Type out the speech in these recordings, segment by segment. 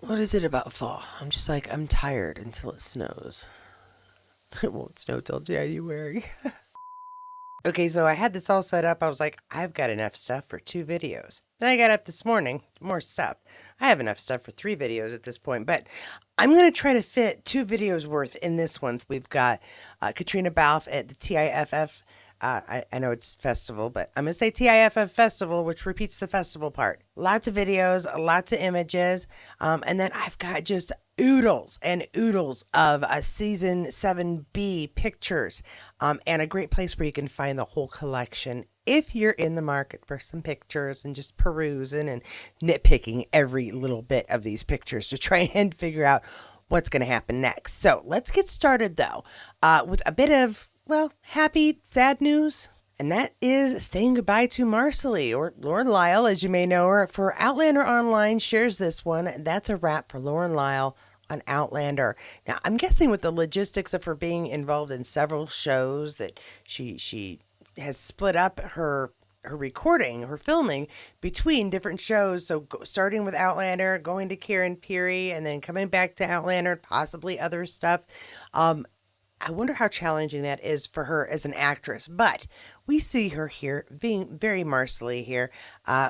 What is it about fall? I'm just like, I'm tired until it snows. It won't snow till January. Okay, so I had this all set up. I was like, I've got enough stuff for 2 videos. Then I got up this morning, more stuff. I have enough stuff for 3 videos at this point, but I'm going to try to fit 2 videos worth in this one. We've got Caitriona Balfe at the TIFF. I know it's festival, but I'm going to say TIFF festival, which repeats the festival part. Lots of videos, lots of images. And then I've got just oodles and oodles of season 7B pictures, and a great place where you can find the whole collection if you're in the market for some pictures and just perusing and nitpicking every little bit of these pictures to try and figure out what's going to happen next. So let's get started though, with a bit of, well, happy, sad news. And that is saying goodbye to Marsali, or Lauren Lyle, as you may know her, for Outlander Online shares this one. That's a wrap for Lauren Lyle on Outlander. Now, I'm guessing with the logistics of her being involved in several shows that she has split up her recording, her filming between different shows. So starting with Outlander, going to Karen Peary, and then coming back to Outlander, possibly other stuff. I wonder how challenging that is for her as an actress, but we see her here being very Marsali here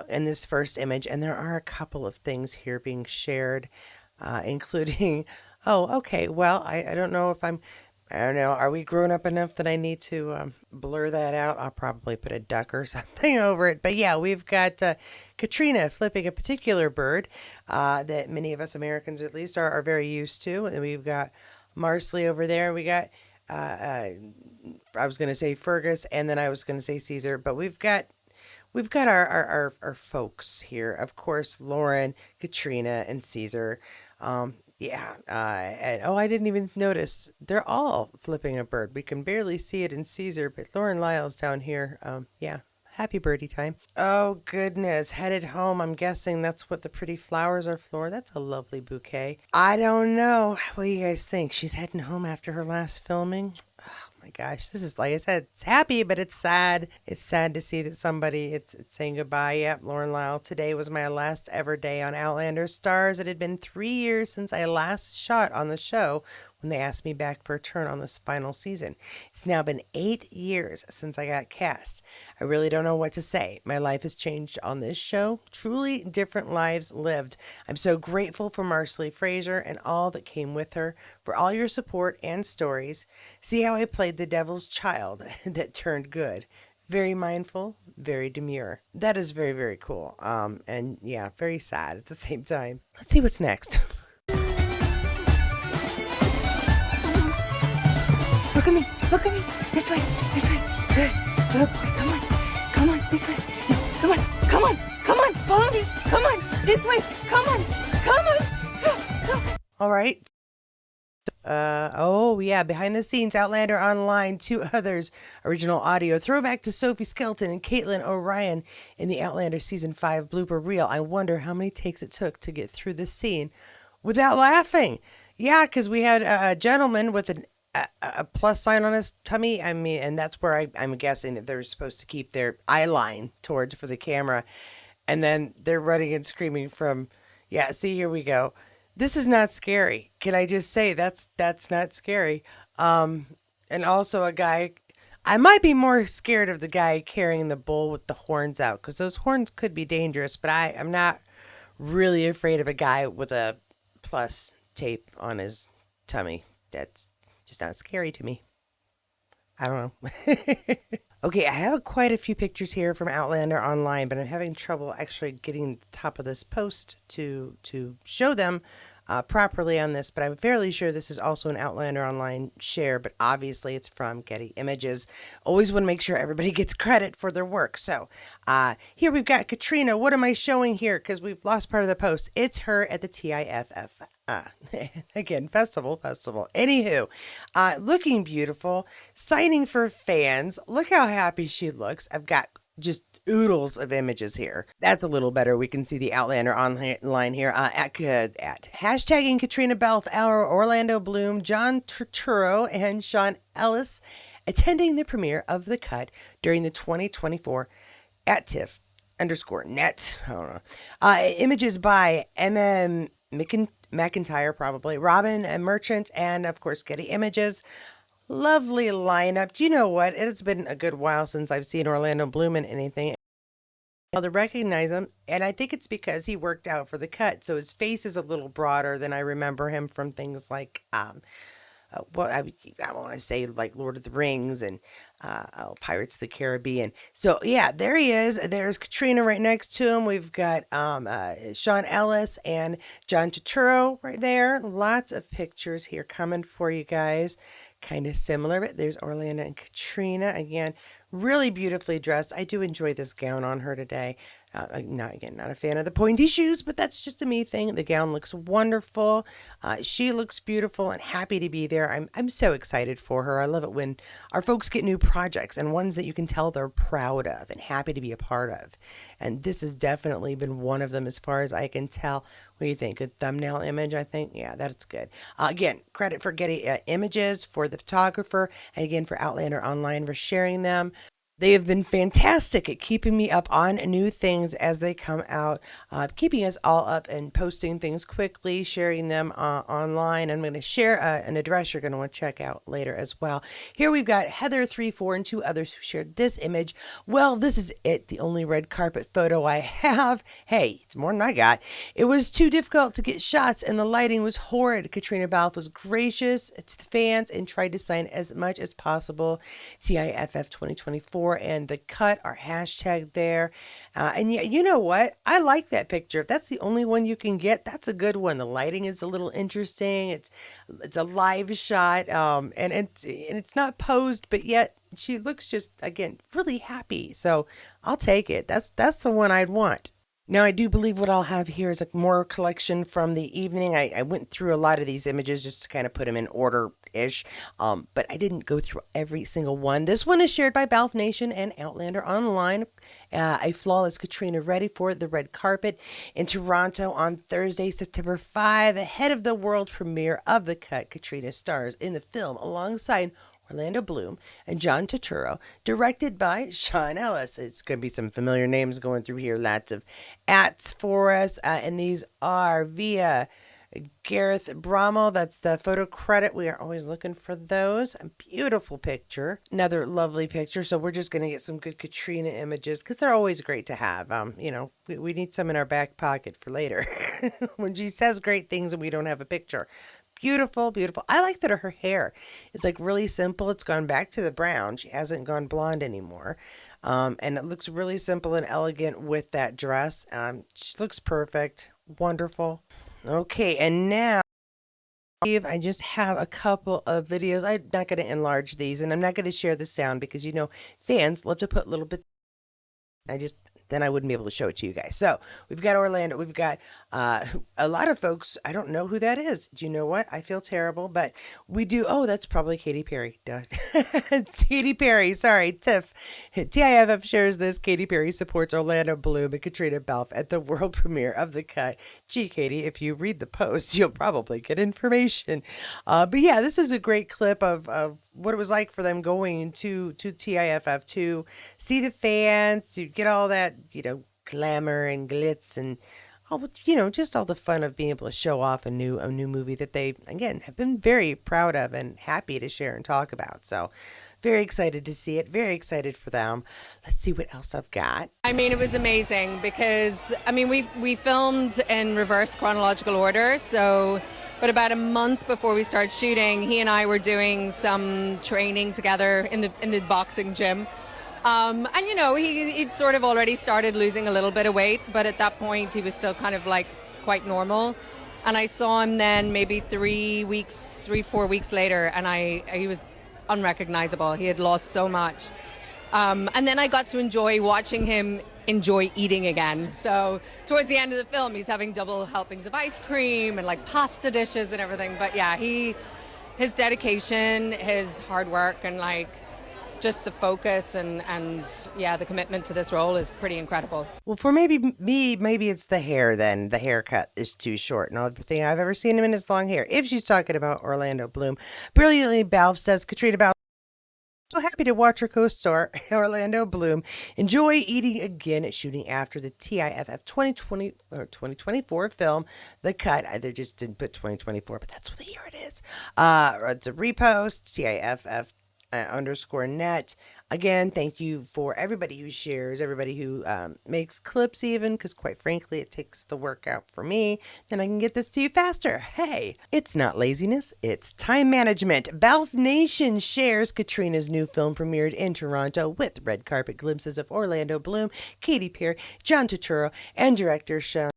in this first image, and there are a couple of things here being shared, including, oh, okay, well, I don't know if I don't know, are we grown up enough that I need to blur that out? I'll probably put a duck or something over it, but yeah, we've got Caitriona flipping a particular bird that many of us Americans at least are very used to, and we've got Marsali over there. We got, I was going to say Fergus, and then I was going to say Caesar, but we've got our folks here. Of course, Lauren, Caitriona, and Caesar. Yeah, and oh, I didn't even notice. They're all flipping a bird. We can barely see it in Caesar, but Lauren Lyle's down here. Yeah, happy birdie time. Oh, goodness. Headed home. I'm guessing that's what the pretty flowers are for. That's a lovely bouquet. I don't know. What do you guys think? She's heading home after her last filming. Oh my gosh, this is, like I said, it's happy, but it's sad. It's sad to see that somebody it's saying goodbye. Yep, Lauren Lyle. Today was my last ever day on Outlander Stars. It had been 3 years since I last shot on the show when they asked me back for a turn on this final season. It's now been 8 years since I got cast. I really don't know what to say. My life has changed on this show. Truly different lives lived. I'm so grateful for Marsali Fraser and all that came with her, for all your support and stories. See how I played the devil's child that turned good. Very mindful, very demure. That is very, very cool. And yeah, very sad at the same time. Let's see what's next. Look at me. Look at me. This way. This way. Good. Good boy. Come on. Come on. This way. No. Come on. Come on. Come on. Follow me. Come on. This way. Come on. Come on. All right. Oh yeah, behind the scenes, Outlander Online, 2 others, original audio, throwback to Sophie Skelton and Caitlin O'Ryan in the Outlander season 5 blooper reel. I wonder how many takes it took to get through this scene without laughing. Yeah, because we had a gentleman with a plus sign on his tummy. I mean, and that's where I'm guessing that they're supposed to keep their eye line towards for the camera, and then they're running and screaming from. Yeah, see, here we go. This is not scary. Can I just say that's not scary? And also a guy. I might be more scared of the guy carrying the bull with the horns out because those horns could be dangerous. But I'm not really afraid of a guy with a plus tape on his tummy. That's just not scary to me. I don't know. Okay, I have quite a few pictures here from Outlander Online, but I'm having trouble actually getting the top of this post to show them properly on this. But I'm fairly sure this is also an Outlander Online share, but obviously it's from Getty Images. Always want to make sure everybody gets credit for their work. So here we've got Caitriona. What am I showing here? Because we've lost part of the post. It's her at the TIFF. Again, festival. Anywho, looking beautiful, signing for fans. Look how happy she looks. I've got just oodles of images here. That's a little better. We can see the Outlander online here at hashtagging Caitriona Balfe, our Orlando Bloom, John Turturro, and Sean Ellis attending the premiere of The Cut during the 2024 at TIFF _net. I don't know. Images by MM McIntyre, probably, Robin and Merchant, and of course, Getty Images. Lovely lineup. Do you know what? It's been a good while since I've seen Orlando Bloom in anything. To recognize him, and I think it's because he worked out for the cut, so his face is a little broader than I remember him from things like well, I want to say like Lord of the Rings and Pirates of the Caribbean. So yeah, there he is. There's Caitriona right next to him. We've got Sean Ellis and John Turturro right there. Lots of pictures here coming for you guys. Kind of similar, but there's Orlando and Caitriona again. Really beautifully dressed. I do enjoy this gown on her today. Not a fan of the pointy shoes, but that's just a me thing. The gown looks wonderful. She looks beautiful and happy to be there. I'm so excited for her. I love it when our folks get new projects and ones that you can tell they're proud of and happy to be a part of. And this has definitely been one of them as far as I can tell. What do you think? Good thumbnail image, I think. Yeah, that's good. Again, credit for Getty Images, for the photographer, and again for Outlander Online for sharing them. They have been fantastic at keeping me up on new things as they come out, keeping us all up and posting things quickly, sharing them online. I'm going to share an address you're going to want to check out later as well. Here we've got Heather34 and 2 others who shared this image. Well, this is it, the only red carpet photo I have. Hey, it's more than I got. It was too difficult to get shots and the lighting was horrid. Caitriona Balfe was gracious to the fans and tried to sign as much as possible. TIFF 2024 and the cut are hashtag there. And yeah, you know what? I like that picture. If that's the only one you can get, that's a good one. The lighting is a little interesting. It's a live shot, and it's not posed, but yet she looks just again really happy. So I'll take it. That's the one I'd want. Now, I do believe what I'll have here is a more collection from the evening. I went through a lot of these images just to kind of put them in order-ish, but I didn't go through every single one. This one is shared by Balfe Nation and Outlander Online. A flawless Caitriona ready for the red carpet in Toronto on Thursday, September 5, ahead of the world premiere of The Cut. Caitriona stars in the film alongside Orlando Bloom and John Turturro, directed by Sean Ellis. It's going to be some familiar names going through here. Lots of ats for us. And these are via Gareth Bromell. That's the photo credit. We are always looking for those. A beautiful picture. Another lovely picture. So we're just going to get some good Caitriona images because they're always great to have. We need some in our back pocket for later when she says great things and we don't have a picture. Beautiful, beautiful. I like that her hair is like really simple. It's gone back to the brown. She hasn't gone blonde anymore. And it looks really simple and elegant with that dress. She looks perfect. Wonderful. Okay, and now I just have a couple of videos. I'm not going to enlarge these and I'm not going to share the sound because fans love to put little bits. Then I wouldn't be able to show it to you guys. So we've got Orlando. We've got a lot of folks. I don't know who that is. Do you know what? I feel terrible, but we do. Oh, that's probably Katy Perry. Duh. It's Katy Perry. Sorry, TIFF. TIFF shares this. Katy Perry supports Orlando Bloom and Caitriona Balfe at the world premiere of The Cut. Gee, Katy, if you read the post, you'll probably get information. But yeah, this is a great clip of what it was like for them going to TIFF to see the fans, to get all that, glamour and glitz and all, just all the fun of being able to show off a new movie that they, again, have been very proud of and happy to share and talk about. So very excited to see it. Very excited for them. Let's see what else I've got. I mean, it was amazing because, we filmed in reverse chronological order. So, but about a month before we started shooting, he and I were doing some training together in the boxing gym. And he'd sort of already started losing a little bit of weight, but at that point he was still kind of like quite normal. And I saw him then maybe 4 weeks later, and he was unrecognizable. He had lost so much. And then I got to enjoy watching him enjoy eating again. So towards the end of the film, he's having double helpings of ice cream and like pasta dishes and everything. But yeah, his dedication, his hard work, and like just the focus and the commitment to this role is pretty incredible. Well, for maybe it's the hair then. The haircut is too short. No other thing I've ever seen him in his long hair. If she's talking about Orlando Bloom. Brilliantly, Balfe says Caitriona Balfe So happy to watch her co-star Orlando Bloom enjoy eating again at shooting after the TIFF 2020 or 2024 film The Cut. They just didn't put 2024, but that's what the year it is. It's a repost, TIFF underscore net. Again, thank you for everybody who shares, everybody who makes clips, even because quite frankly, it takes the work out for me. Then I can get this to you faster. Hey, it's not laziness, it's time management. Balfe Nation shares Caitriona's new film premiered in Toronto with red carpet glimpses of Orlando Bloom, Katy Perry, John Turturro, and director Sean.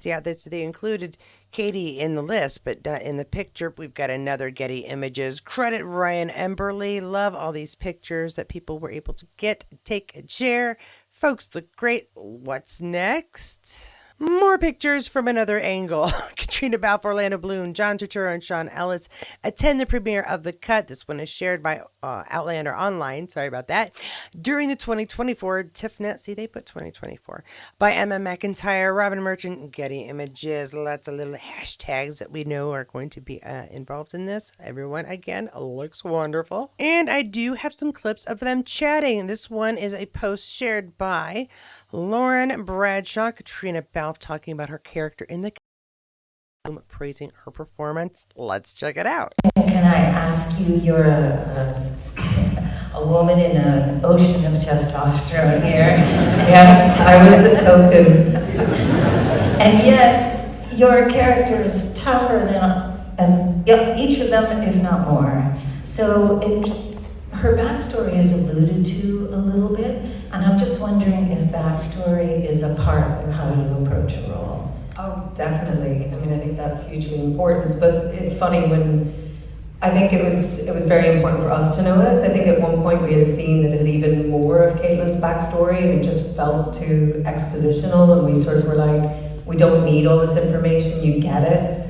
Yeah, they included Katy in the list, but in the picture, we've got another Getty Images. Credit Ryan Emberley. Love all these pictures that people were able to get, take, and share. Folks look great. What's next? More pictures from another angle. Caitriona Balfe, Orlando Bloom, John Turturro, and Sean Ellis attend the premiere of The Cut. This one is shared by Outlander Online. Sorry about that. During the 2024 TIFF Net. See, they put 2024. By Emma McIntyre, Robin Merchant, Getty Images. Lots of little hashtags that we know are going to be involved in this. Everyone, again, looks wonderful. And I do have some clips of them chatting. This one is a post shared by Lauren Bradshaw, Caitriona Balfe talking about her character in the praising her performance. Let's check it out. Can I ask you, you're a woman in an ocean of testosterone here. Yes, I was the token. And yet, your character is tougher than each of them, if not more. So her backstory is alluded to a little bit, and I'm just wondering if backstory is a part of how you approach a role. Oh, definitely. I mean, I think that's hugely important. But it's funny when I think it was very important for us to know it. I think at one point we had a scene that had even more of Caitlin's backstory, and it just felt too expositional, and we sort of were like, we don't need all this information. You get it.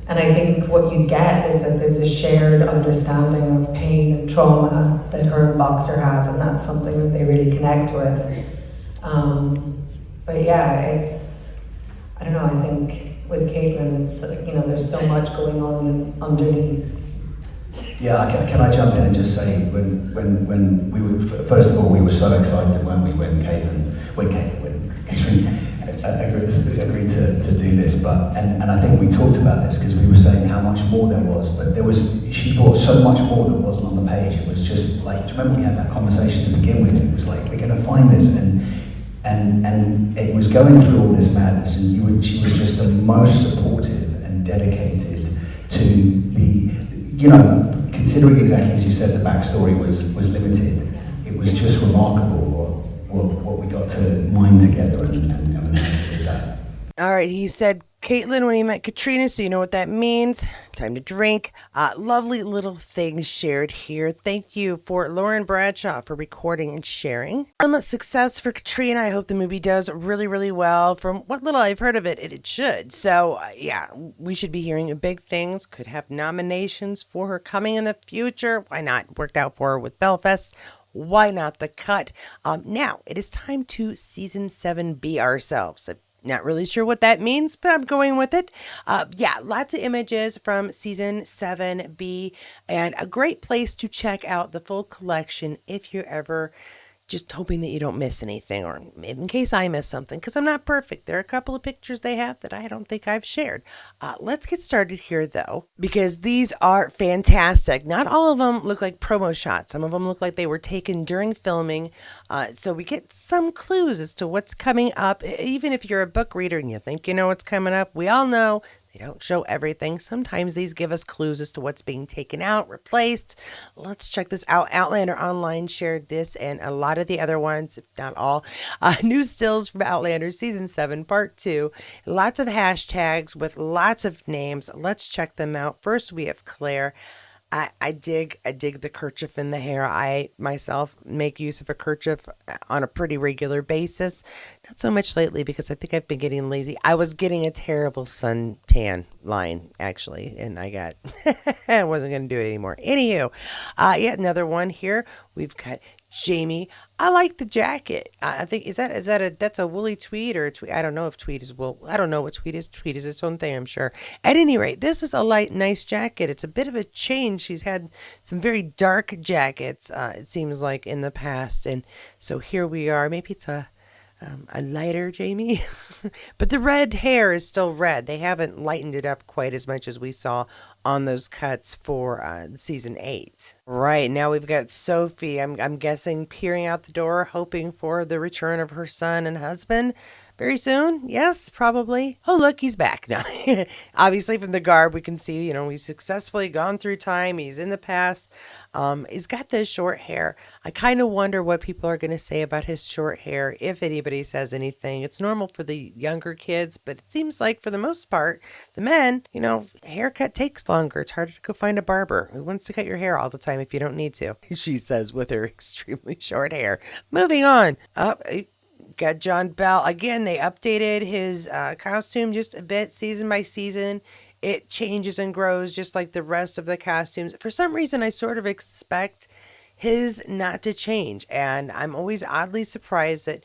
And I think what you get is that there's a shared understanding of pain and trauma that her and Boxer have, and that's something that they really connect with. But yeah, I don't know, I think with Caitlin, it's there's so much going on underneath. Yeah, can I jump in and just say, when we were, first of all, we were so excited, weren't we, when Caitlin agreed to do this, and I think we talked about this because we were saying how much more there was, but she brought so much more that wasn't on the page. It was just like, do you remember we had that conversation to begin with? It was like, we're going to find this, and it was going through all this madness, and she was just the most supportive and dedicated to the, considering exactly as you said, the backstory was limited. It was just remarkable what we got to mine together and did that. All right, he said Caitlin when he met Caitriona, so you know what that means. Time to drink. Lovely little things shared here. Thank you for Lauren Bradshaw for recording and sharing. Success for Caitriona. I hope the movie does really, really well. From what little I've heard of it, it should. So, yeah, we should be hearing big things. Could have nominations for her coming in the future. Why not? Worked out for her with Belfast. Why not The Cut? Now, it is time to Season 7 be ourselves. Not really sure what that means, but I'm going with it. Lots of images from Season 7B, and a great place to check out the full collection if you're ever just hoping that you don't miss anything, or in case I miss something, because I'm not perfect. There are a couple of pictures they have that I don't think I've shared. Let's get started here, though, because these are fantastic. Not all of them look like promo shots. Some of them look like they were taken during filming, so we get some clues as to what's coming up. Even if you're a book reader and you think you know what's coming up, we all know they don't show everything. Sometimes these give us clues as to what's being taken out, replaced. Let's check this out. Outlander Online shared this and a lot of the other ones, if not all. New stills from Outlander Season 7, Part 2. Lots of hashtags with lots of names. Let's check them out. First, we have Claire. I dig the kerchief in the hair. I myself make use of a kerchief on a pretty regular basis. Not so much lately because I think I've been getting lazy. I was getting a terrible suntan line actually, and I wasn't going to do it anymore. Anywho, yet another one here. We've got Jamie, I like the jacket. I think that's a woolly tweed or a tweed. I don't know if tweed is wool. I don't know what tweed is. Tweed is its own thing, I'm sure. At any rate, this is a light, nice jacket. It's a bit of a change. She's had some very dark jackets. It seems like in the past, and so here we are. Maybe it's a lighter Jamie. But the red hair is still red. They haven't lightened it up quite as much as we saw on those cuts for season 8. Right, now we've got Sophie, I'm guessing, peering out the door, hoping for the return of her son and husband. Very soon? Yes, probably. Oh, look, he's back now. Obviously, from the garb, we can see, he's successfully gone through time. He's in the past. He's got the short hair. I kind of wonder what people are going to say about his short hair, if anybody says anything. It's normal for the younger kids, but it seems like for the most part, the men, haircut takes longer. It's harder to go find a barber who wants to cut your hair all the time if you don't need to, she says with her extremely short hair. Moving on. Got John Bell. Again, they updated his costume just a bit season by season. It changes and grows just like the rest of the costumes. For some reason, I sort of expect his not to change. And I'm always oddly surprised that,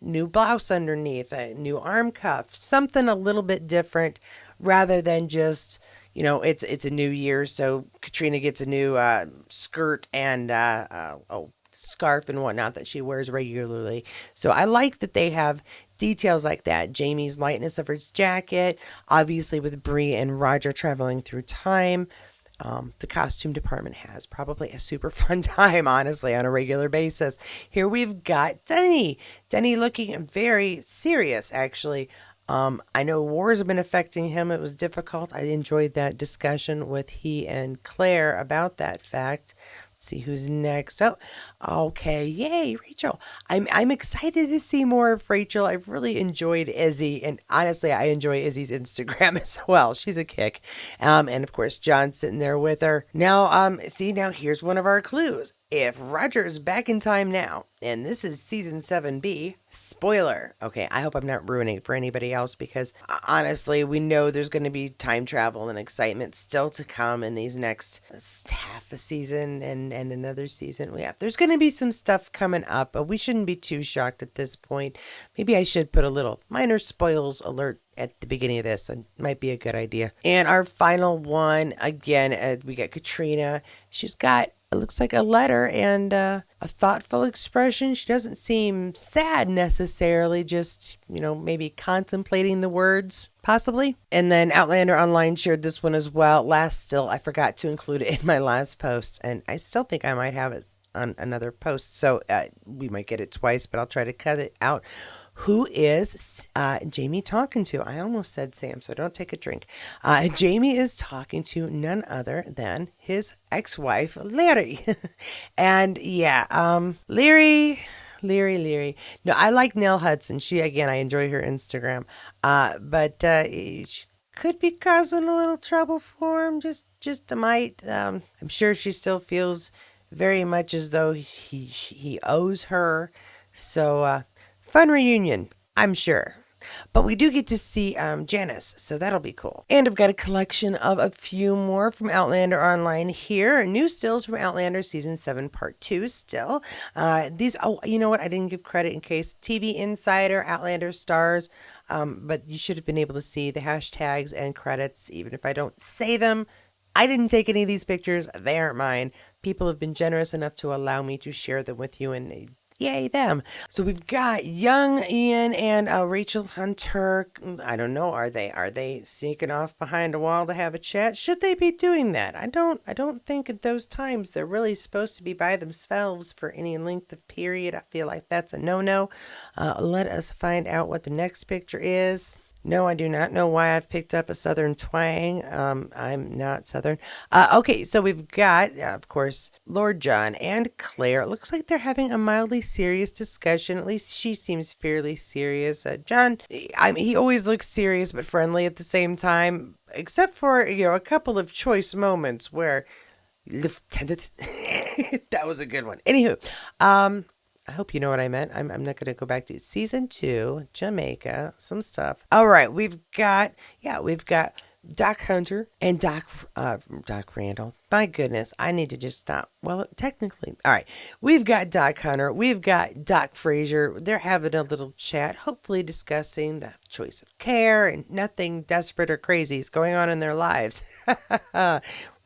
new blouse underneath, a new arm cuff, something a little bit different rather than just, it's a new year. So Caitriona gets a new skirt and, scarf and whatnot that she wears regularly. So I like that they have details like that. Jamie's lightness of her jacket, obviously with Bree and Roger traveling through time. The costume department has probably a super fun time, honestly, on a regular basis. Here we've got Denny. Denny looking very serious, actually. I know wars have been affecting him. It was difficult. I enjoyed that discussion with he and Claire about that fact. See who's next. Oh, okay. Yay, Rachel. I'm excited to see more of Rachel. I've really enjoyed Izzy, and honestly, I enjoy Izzy's Instagram as well. She's a kick. And of course, John's sitting there with her. Now, now here's one of our clues. If Roger's back in time now, and this is season 7B, spoiler. Okay, I hope I'm not ruining it for anybody else because honestly, we know there's going to be time travel and excitement still to come in these next half a season and another season. Yeah, there's going to be some stuff coming up, but we shouldn't be too shocked at this point. Maybe I should put a little minor spoils alert at the beginning of this. It might be a good idea. And our final one, again, we got Caitriona. She's got, it looks like, a letter and a thoughtful expression. She doesn't seem sad necessarily, just, maybe contemplating the words, possibly. And then Outlander Online shared this one as well. I forgot to include it in my last post, and I still think I might have it on another post. So we might get it twice, but I'll try to cut it out. Who is Jamie talking to? I almost said Sam, so don't take a drink. Jamie is talking to none other than his ex-wife, Larry. And yeah, Leary. No, I like Nell Hudson. I enjoy her Instagram. But she could be causing a little trouble for him. Just a mite. I'm sure she still feels very much as though he owes her. So, fun reunion, I'm sure. But we do get to see Janice, so that'll be cool. And I've got a collection of a few more from Outlander Online here. New stills from Outlander Season 7 Part 2 still. You know what? I didn't give credit in case. TV Insider, Outlander Stars. But you should have been able to see the hashtags and credits, even if I don't say them. I didn't take any of these pictures. They aren't mine. People have been generous enough to allow me to share them with you, and yay them. So we've got young Ian and Rachel Hunter. I don't know, are they sneaking off behind a wall to have a chat? Should they be doing that? I don't think at those times they're really supposed to be by themselves for any length of period. I feel like that's a no-no. Let us find out what the next picture is. No, I do not know why I've picked up a Southern twang. I'm not Southern. Okay, so we've got, of course, Lord John and Claire. It looks like they're having a mildly serious discussion. At least she seems fairly serious. John, he always looks serious but friendly at the same time, except for, a couple of choice moments where Lieutenant, that was a good one. Anywho, I hope you know what I meant. I'm not going to go back to season 2, Jamaica, some stuff. All right, we've got Doc Hunter and Doc Randall. My goodness, I need to just stop. Well, technically, all right. We've got Doc Hunter. We've got Doc Frazier. They're having a little chat, hopefully discussing the choice of care and nothing desperate or crazy is going on in their lives.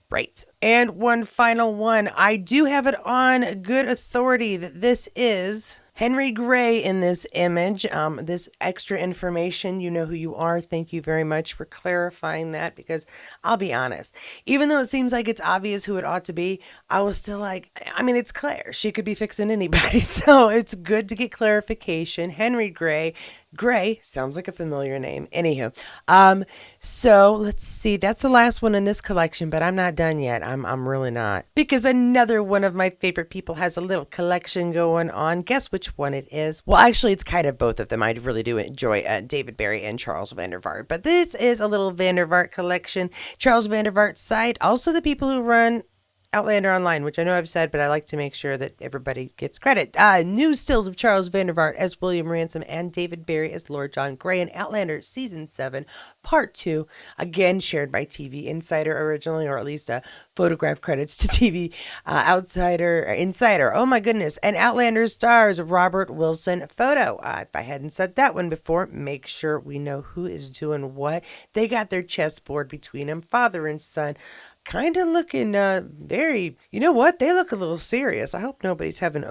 Right. And one final one. I do have it on good authority that this is Henry Gray in this image. This extra information, you know who you are. Thank you very much for clarifying that, because I'll be honest, even though it seems like it's obvious who it ought to be, I was still like, I mean, it's Claire. She could be fixing anybody. So it's good to get clarification. Henry Gray. Gray sounds like a familiar name. Anywho, so let's see. That's the last one in this collection, but I'm not done yet. I'm really not, because another one of my favorite people has a little collection going on. Guess which one it is? Well, actually, it's kind of both of them. I really do enjoy David Barry and Charles Vandervaart, but this is a little Vandervaart collection. Charles Vandervaart's site, also the people who run Outlander Online, which I know I've said, but I like to make sure that everybody gets credit. New stills of Charles Vandervaart as William Ransom and David Barry as Lord John Grey in Outlander Season 7, Part 2. Again, shared by TV Insider originally, or at least photograph credits to TV Insider. Oh my goodness. And Outlander stars Robert Wilson photo. If I hadn't said that one before, make sure we know who is doing what. They got their chessboard between them, father and son. Kind of looking very, you know what? They look a little serious. I hope nobody's having,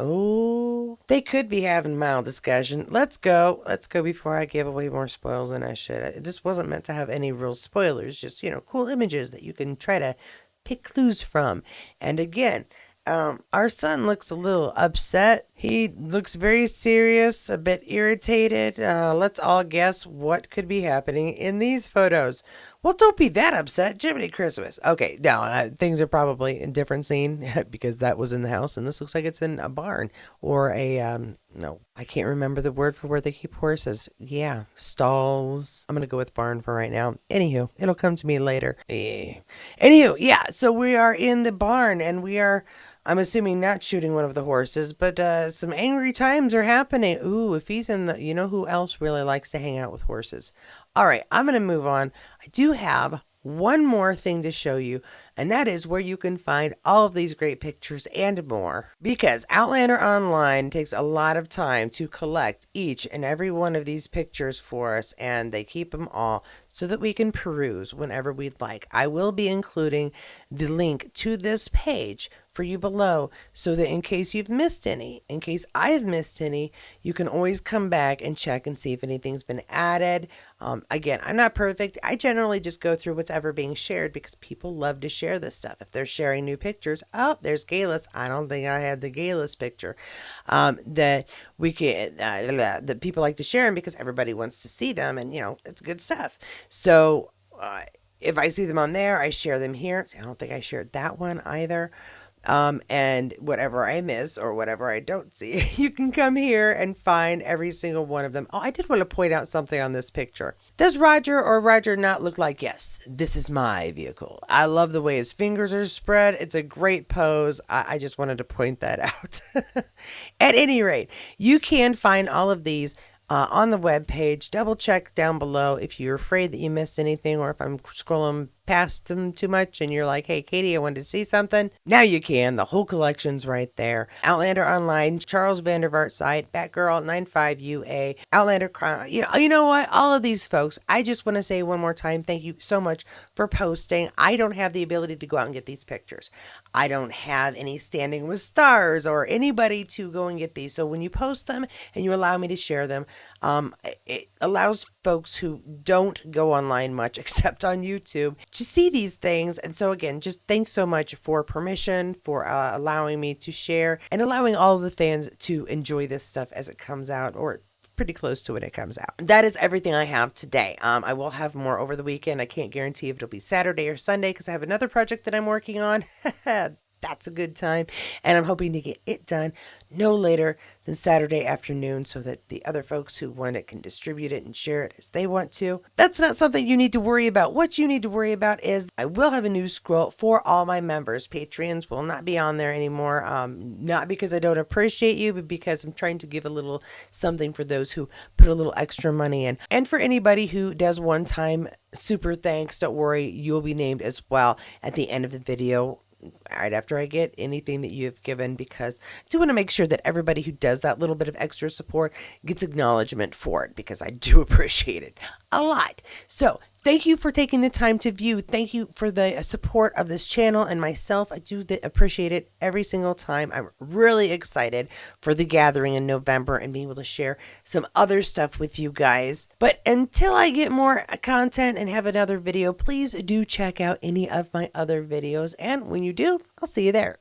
they could be having mild discussion. Let's go before I give away more spoils than I should. It just wasn't meant to have any real spoilers, just, cool images that you can try to pick clues from. And again, our son looks a little upset. He looks very serious, a bit irritated. Let's all guess what could be happening in these photos. Well, don't be that upset. Jiminy Christmas. Okay, now things are probably in a different scene because that was in the house, and this looks like it's in a barn or no, I can't remember the word for where they keep horses. Yeah, stalls. I'm going to go with barn for right now. Anywho, it'll come to me later. Anywho, yeah, so we are in the barn, and we are, I'm assuming, not shooting one of the horses, but some angry times are happening. Ooh, if he's in the, you know who else really likes to hang out with horses? All right, I'm going to move on. I do have one more thing to show you, and that is where you can find all of these great pictures and more. Because Outlander Online takes a lot of time to collect each and every one of these pictures for us, and they keep them all so that we can peruse whenever we'd like. I will be including the link to this page for you below, so that in case you've missed any, in case I've missed any, you can always come back and check and see if anything's been added. Again, I'm not perfect. I generally just go through what's ever being shared because people love to share this stuff. If they're sharing new pictures, oh, there's Galus. I don't think I had the Galus picture. That we can, that people like to share them because everybody wants to see them, and it's good stuff. So if I see them on there, I share them here. See, I don't think I shared that one either. And whatever I miss or whatever I don't see, you can come here and find every single one of them. Oh, I did want to point out something on this picture. Does Roger or Roger not look like, yes, this is my vehicle? I love the way his fingers are spread. It's a great pose. I just wanted to point that out. At any rate, you can find all of these on the web page. Double check down below if you're afraid that you missed anything, or if I'm scrolling past them too much and you're like, hey, Katie, I wanted to see something. Now you can. The whole collection's right there. Outlander Online, Charles Vandervaart site, Batgirl 95UA, Outlander, you know what? All of these folks, I just want to say one more time, thank you so much for posting. I don't have the ability to go out and get these pictures. I don't have any standing with stars or anybody to go and get these. So when you post them and you allow me to share them, it allows folks who don't go online much except on YouTube to see these things. And so again, just thanks so much for permission, for allowing me to share, and allowing all of the fans to enjoy this stuff as it comes out, or pretty close to when it comes out. That is everything I have today. I will have more over the weekend. I can't guarantee if it'll be Saturday or Sunday because I have another project that I'm working on. that's a good time. And I'm hoping to get it done no later than Saturday afternoon so that the other folks who want it can distribute it and share it as they want to. That's not something you need to worry about. What you need to worry about is I will have a news scroll for all my members. Patreons will not be on there anymore. Not because I don't appreciate you, but because I'm trying to give a little something for those who put a little extra money in. And for anybody who does one time super thanks, don't worry, you'll be named as well at the end of the video, right after I get anything that you have given, because I do want to make sure that everybody who does that little bit of extra support gets acknowledgement for it, because I do appreciate it a lot. So thank you for taking the time to view. Thank you for the support of this channel and myself. I do appreciate it every single time. I'm really excited for the gathering in November and being able to share some other stuff with you guys. But until I get more content and have another video, please do check out any of my other videos. And when you do, I'll see you there.